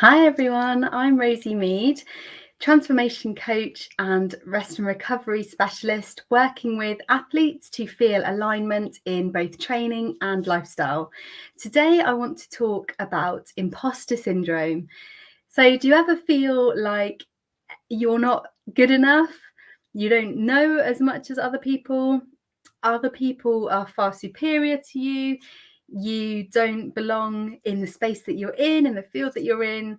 Hi everyone, I'm Rosie Mead, transformation coach and rest and recovery specialist, working with athletes to feel alignment in both training and lifestyle. Today, I want to talk about imposter syndrome. So, do you ever feel like you're not good enough? You don't know as much as other people? Other people are far superior to you. You don't belong in the space that you're in the field that you're in.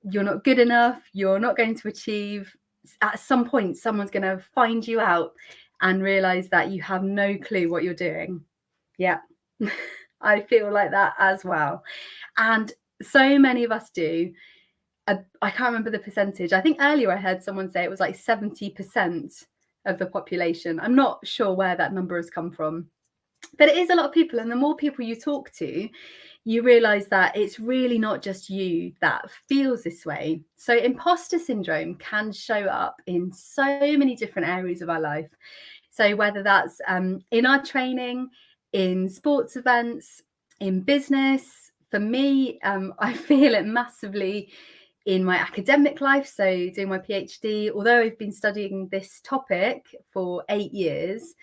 You're not good enough, you're not going to achieve. At some point, someone's going to find you out and realize that you have no clue what you're doing. Yeah, I feel like that as well. And so many of us do. I can't remember the percentage. I think earlier I heard someone say it was like 70% of the population. I'm not sure where that number has come from, but it is a lot of people. And the more people you talk to, you realize that it's really not just you that feels this way. So imposter syndrome can show up in so many different areas of our life. So whether that's in our training, in sports events, in business, for me, I feel it massively in my academic life. So doing my PhD, although I've been studying this topic for 8 years,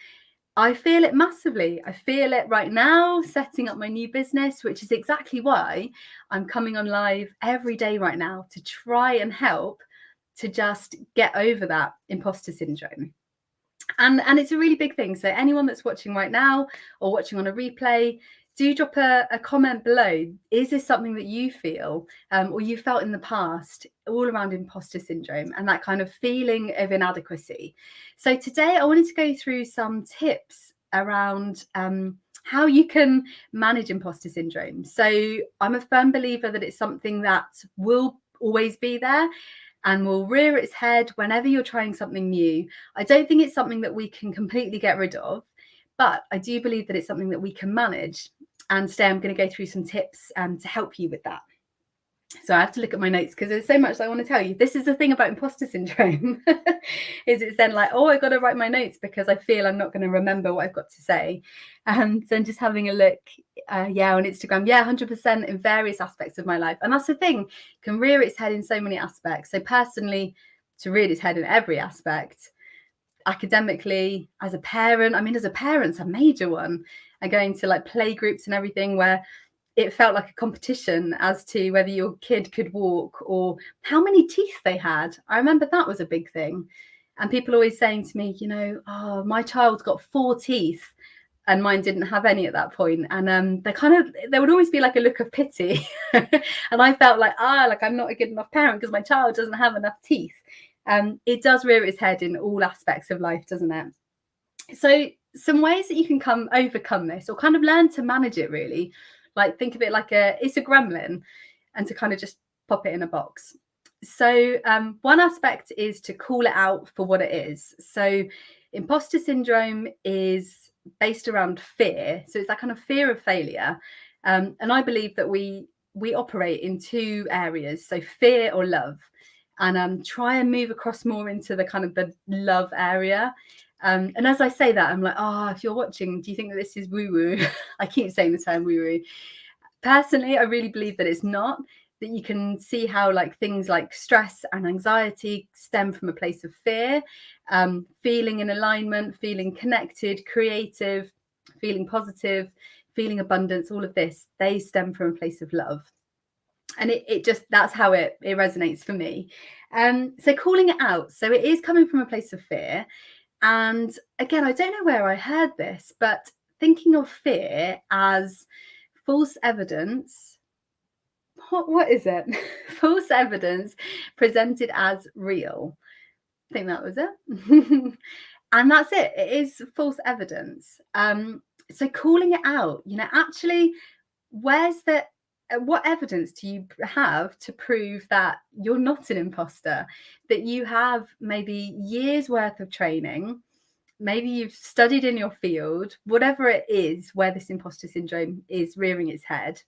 I feel it massively. I feel it right now, setting up my new business, which is exactly why I'm coming on live every day right now to try and help to just get over that imposter syndrome. And it's a really big thing. So anyone that's watching right now or watching on a replay, do drop a comment below. Is this something that you feel or you felt in the past, all around imposter syndrome and that kind of feeling of inadequacy? So today I wanted to go through some tips around how you can manage imposter syndrome. So I'm a firm believer that it's something that will always be there and will rear its head whenever you're trying something new. I don't think it's something that we can completely get rid of, but I do believe that it's something that we can manage. And today I'm going to go through some tips to help you with that. So I have to look at my notes because there's so much that I want to tell you. This is the thing about imposter syndrome, is it's then like, oh, I got to write my notes because I feel I'm not going to remember what I've got to say. And then just having a look, on Instagram, 100% in various aspects of my life. And that's the thing, can rear its head in so many aspects. So personally, to rear its head in every aspect, academically, as a parent, as a parent's a major one. I'm going to like play groups and everything where it felt like a competition as to whether your kid could walk or how many teeth they had. I remember that was a big thing. And people always saying to me, oh, my child's got 4 teeth and mine didn't have any at that point. And there would always be like a look of pity. And I felt like, I'm not a good enough parent because my child doesn't have enough teeth. It does rear its head in all aspects of life, doesn't it? So some ways that you can overcome this or kind of learn to manage it, really. Like think of it like it's a gremlin, and to kind of just pop it in a box. So one aspect is to call it out for what it is. So imposter syndrome is based around fear. So it's that kind of fear of failure. And I believe that we operate in 2 areas. So fear or love. And try and move across more into the kind of the love area. And as I say that, I'm like, if you're watching, do you think that this is woo-woo? I keep saying the term woo-woo. Personally, I really believe that it's not, that you can see how like things like stress and anxiety stem from a place of fear, feeling in alignment, feeling connected, creative, feeling positive, feeling abundance, all of this, they stem from a place of love. And it just, that's how it resonates for me. So calling it out. So it is coming from a place of fear. And again, I don't know where I heard this, but thinking of fear as false evidence. What is it? False evidence presented as real. I think that was it. And that's it. It is false evidence. So calling it out, actually, what evidence do you have to prove that you're not an imposter, that you have maybe years worth of training, maybe you've studied in your field, whatever it is where this imposter syndrome is rearing its head,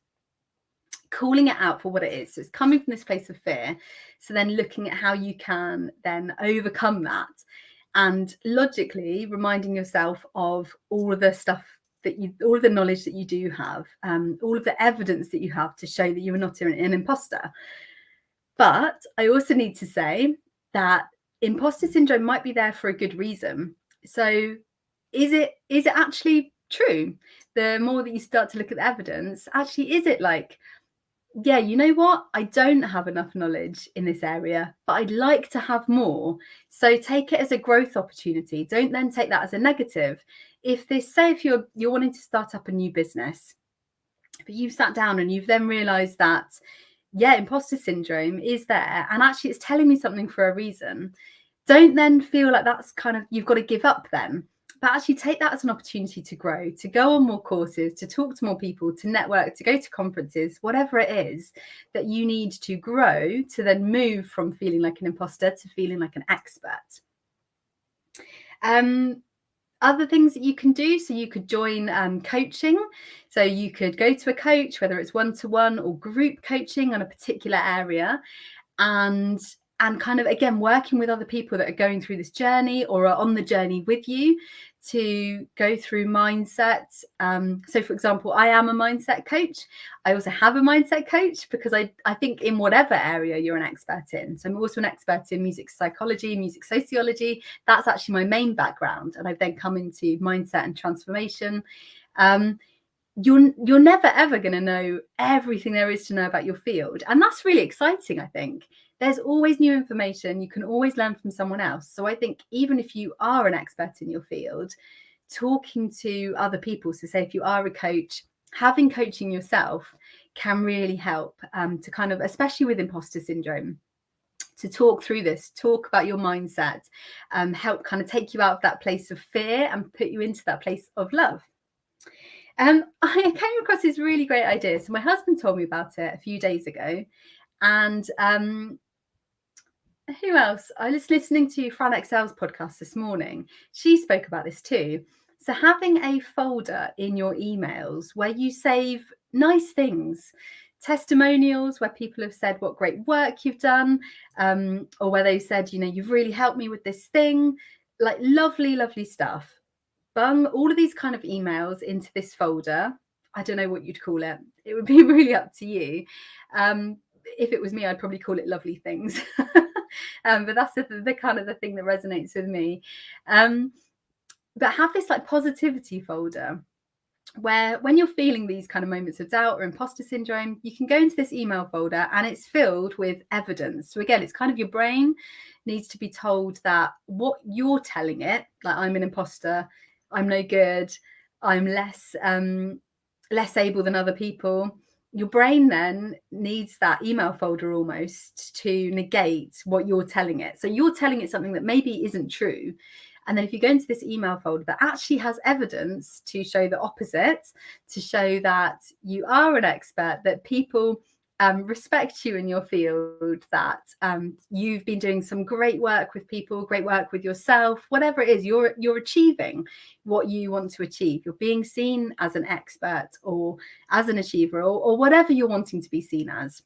calling it out for what it is. So it's coming from this place of fear. So then looking at how you can then overcome that, and logically reminding yourself of all of the stuff all of the knowledge that you do have, all of the evidence that you have to show that you are not an imposter. But I also need to say that imposter syndrome might be there for a good reason. So is it actually true? The more that you start to look at the evidence, actually, is it like, yeah, you know what? I don't have enough knowledge in this area, but I'd like to have more. So take it as a growth opportunity. Don't then take that as a negative. If this, say, if you're wanting to start up a new business, but you've sat down and you've then realized that, yeah, imposter syndrome is there, and actually it's telling me something for a reason. Don't then feel like that's kind of, you've got to give up then, but actually take that as an opportunity to grow, to go on more courses, to talk to more people, to network, to go to conferences, whatever it is that you need to grow to then move from feeling like an imposter to feeling like an expert. Other things that you can do, so you could join coaching. So you could go to a coach, whether it's one-to-one or group coaching on a particular area, and kind of, again, working with other people that are going through this journey or are on the journey with you to go through mindset. So for example, I am a mindset coach. I also have a mindset coach because I think in whatever area you're an expert in. So I'm also an expert in music psychology, music sociology. That's actually my main background. And I've then come into mindset and transformation. You're never ever going to know everything there is to know about your field, and that's really exciting. I think there's always new information. You can always learn from someone else. So I think even if you are an expert in your field, talking to other people, so say if you are a coach, having coaching yourself can really help to kind of, especially with imposter syndrome, to talk through this, talk about your mindset, help kind of take you out of that place of fear and put you into that place of love. I came across this really great idea. So my husband told me about it a few days ago, and who else? I was listening to Fran Excel's podcast this morning. She spoke about this too. So having a folder in your emails where you save nice things, testimonials where people have said what great work you've done, or where they said, you know, you've really helped me with this thing, like lovely, lovely stuff. Bung all of these kind of emails into this folder. I don't know what you'd call it. It would be really up to you. If it was me, I'd probably call it lovely things. But that's the kind of the thing that resonates with me. But have this like positivity folder where when you're feeling these kind of moments of doubt or imposter syndrome, you can go into this email folder and it's filled with evidence. So again, it's kind of your brain needs to be told that what you're telling it, like I'm an imposter, I'm no good, I'm less able than other people. Your brain then needs that email folder almost to negate what you're telling it. So you're telling it something that maybe isn't true. And then if you go into this email folder that actually has evidence to show the opposite, to show that you are an expert, that people respect you in your field, that you've been doing some great work with people, great work with yourself, whatever it is, you're achieving what you want to achieve. You're being seen as an expert or as an achiever or whatever you're wanting to be seen as.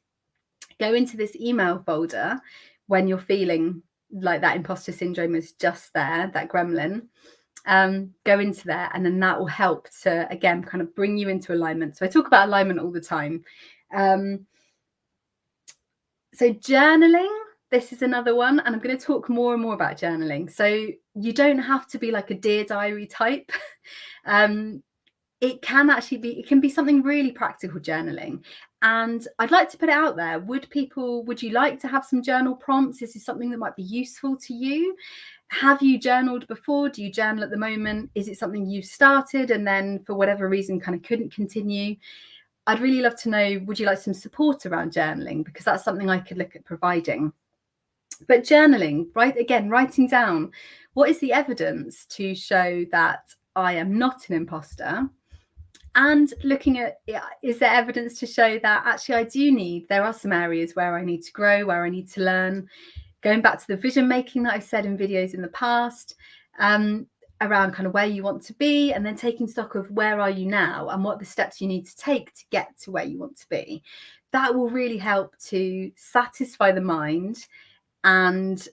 Go into this email folder when you're feeling like that imposter syndrome is just there, that gremlin. Go into there, and then that will help to, again, kind of bring you into alignment. So I talk about alignment all the time. So journaling, this is another one, and I'm going to talk more and more about journaling. So you don't have to be like a Dear Diary type. It can be something really practical, journaling. And I'd like to put it out there. Would you like to have some journal prompts? Is this something that might be useful to you? Have you journaled before? Do you journal at the moment? Is it something you started and then for whatever reason kind of couldn't continue? I'd really love to know, would you like some support around journaling? Because that's something I could look at providing. But journaling, writing down, what is the evidence to show that I am not an imposter? And looking at, is there evidence to show that actually there are some areas where I need to grow, where I need to learn? Going back to the vision making that I've said in videos in the past, around kind of where you want to be, and then taking stock of where are you now and what the steps you need to take to get to where you want to be. That will really help to satisfy the mind and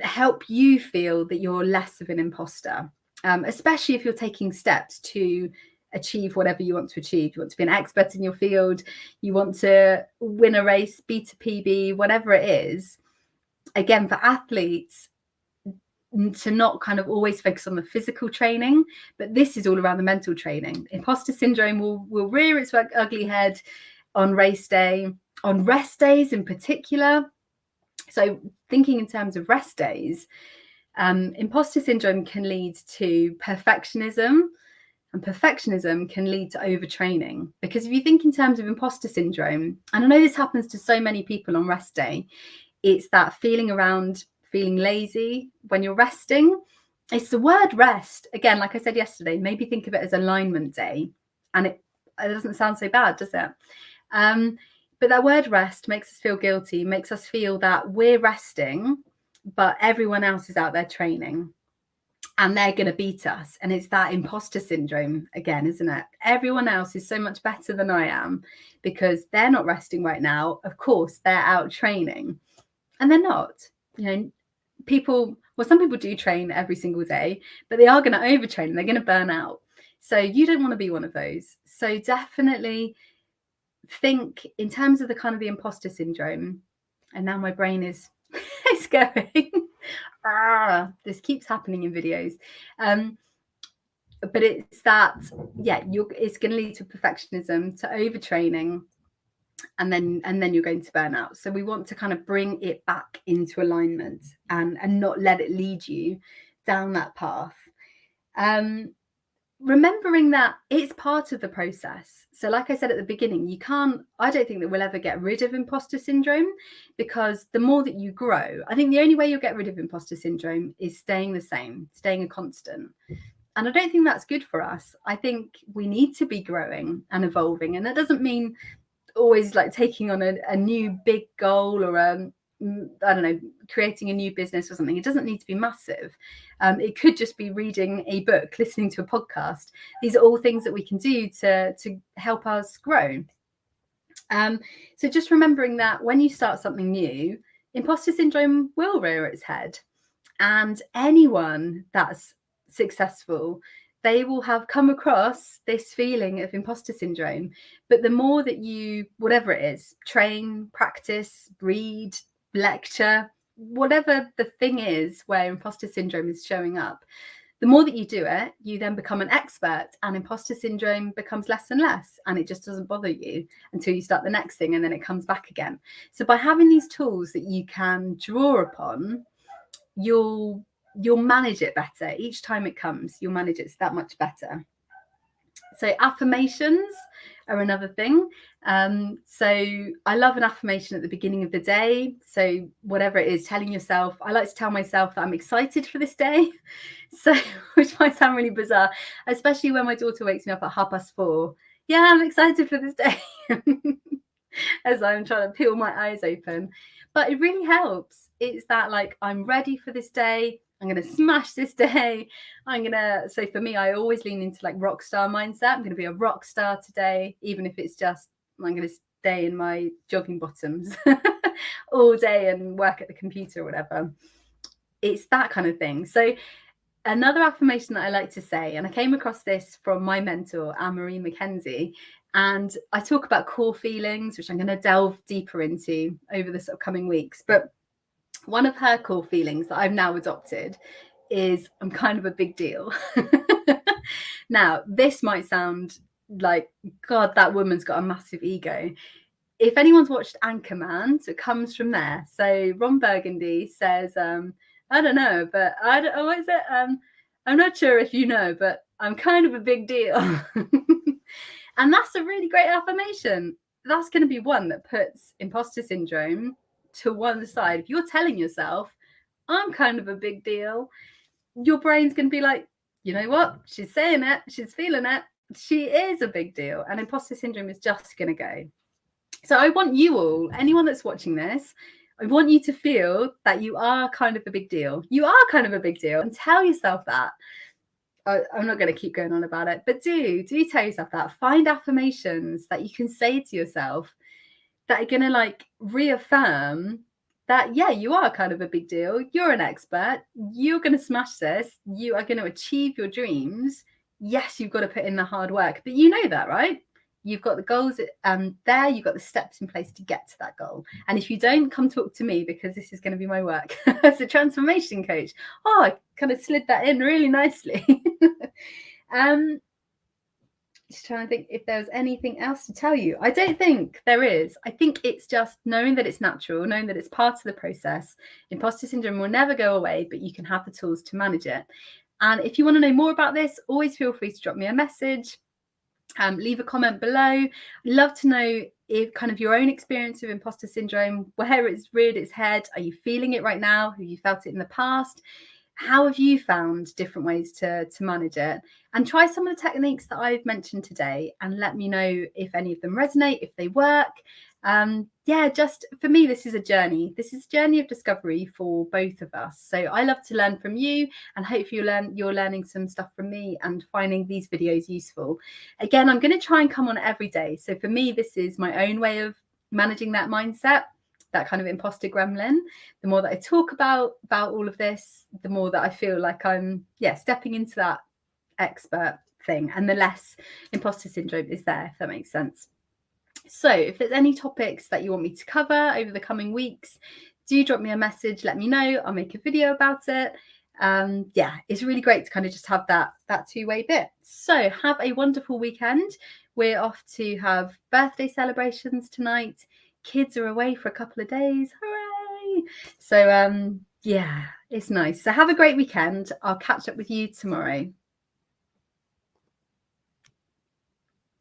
help you feel that you're less of an imposter, especially if you're taking steps to achieve whatever you want to achieve. You want to be an expert in your field, you want to win a race, beat a PB, whatever it is. Again, for athletes, to not kind of always focus on the physical training, but this is all around the mental training. Imposter syndrome will rear its ugly head on race day, on rest days in particular. So thinking in terms of rest days, imposter syndrome can lead to perfectionism, and perfectionism can lead to overtraining. Because if you think in terms of imposter syndrome, and I know this happens to so many people on rest day, it's that feeling around feeling lazy when you're resting. It's the word rest. Again, like I said yesterday, maybe think of it as alignment day. And it doesn't sound so bad, does it? But that word rest makes us feel guilty, makes us feel that we're resting, but everyone else is out there training and they're going to beat us. And it's that imposter syndrome again, isn't it? Everyone else is so much better than I am because they're not resting right now. Of course, they're out training, and they're not. You know, some people do train every single day, but they are going to overtrain and they're going to burn out. So you don't want to be one of those. So definitely think in terms of the kind of the imposter syndrome. And now my brain is it's going. This keeps happening in videos. But it's that, it's going to lead to perfectionism, to overtraining, and then you're going to burn out. So we want to kind of bring it back into alignment and not let it lead you down that path. Remembering that it's part of the process. So like I said at the beginning, I don't think that we'll ever get rid of imposter syndrome, because the more that you grow, I think the only way you'll get rid of imposter syndrome is staying the same, staying a constant. And I don't think that's good for us. I think we need to be growing and evolving. And that doesn't mean always like taking on a new big goal or I don't know, creating a new business or something. It doesn't need to be massive. It could just be reading a book, listening to a podcast. These are all things that we can do to help us grow. So just remembering that when you start something new, imposter syndrome will rear its head. And anyone that's successful, they will have come across this feeling of imposter syndrome. But the more that you, whatever it is, train, practice, read, lecture, whatever the thing is where imposter syndrome is showing up, the more that you do it, you then become an expert, and imposter syndrome becomes less and less, and it just doesn't bother you until you start the next thing, and then it comes back again. So by having these tools that you can draw upon, you'll manage it better. Each time it comes, you'll manage it that much better. So affirmations are another thing. So I love an affirmation at the beginning of the day. So whatever it is, telling yourself, I like to tell myself that I'm excited for this day. So, which might sound really bizarre, especially when my daughter wakes me up at 4:30. Yeah, I'm excited for this day. As I'm trying to peel my eyes open. But it really helps. It's that like, I'm ready for this day. I'm going to smash this day. So for me, I always lean into like rock star mindset. I'm going to be a rock star today, even if it's just, I'm going to stay in my jogging bottoms all day and work at the computer or whatever. It's that kind of thing. So another affirmation that I like to say, and I came across this from my mentor, Anne-Marie McKenzie, and I talk about core feelings, which I'm going to delve deeper into over the sort of coming weeks. But one of her core feelings that I've now adopted is I'm kind of a big deal. Now, this might sound like, God, that woman's got a massive ego. If anyone's watched Anchorman, so it comes from there. So Ron Burgundy says, I don't know, but what is it? I'm not sure if you know, but I'm kind of a big deal. And that's a really great affirmation. That's going to be one that puts imposter syndrome to one side. If you're telling yourself, I'm kind of a big deal, your brain's going to be like, you know what? She's saying it. She's feeling it. She is a big deal. And imposter syndrome is just going to go. So I want you all, anyone that's watching this, I want you to feel that you are kind of a big deal. You are kind of a big deal, and tell yourself that. I'm not going to keep going on about it, but do tell yourself that. Find affirmations that you can say to yourself that are going to like reaffirm that, yeah, you are kind of a big deal. You're an expert. You're going to smash this. You are going to achieve your dreams. yes, you've got to put in the hard work, but you know that, right? You've got the goals there, you've got the steps in place to get to that goal. And if you don't, come talk to me, because this is going to be my work as a transformation coach. Oh, I kind of slid that in really nicely. Just trying to think if there was anything else to tell you. I don't think there is. I think it's just knowing that it's natural, knowing that it's part of the process. Imposter syndrome will never go away, but you can have the tools to manage it. And if you want to know more about this, always feel free to drop me a message. Leave a comment below. I'd love to know if kind of your own experience of imposter syndrome, where it's reared its head. Are you feeling it right now? Have you felt it in the past? How have you found different ways to manage it? And try some of the techniques that I've mentioned today and let me know if any of them resonate, if they work. Yeah, just for me, this is a journey. This is a journey of discovery for both of us. So I love to learn from you, and hopefully you're learning some stuff from me and finding these videos useful. Again, I'm going to try and come on every day. So for me, this is my own way of managing that mindset, that kind of imposter gremlin. The more that I talk about all of this, the more that I feel like I'm stepping into that expert thing, and the less imposter syndrome is there, if that makes sense. So if there's any topics that you want me to cover over the coming weeks, do drop me a message, let me know. I'll make a video about it. It's really great to kind of just have that two-way bit. So have a wonderful weekend. We're off to have birthday celebrations tonight. Kids are away for a couple of days. Hooray! So it's nice. So have a great weekend. I'll catch up with you tomorrow.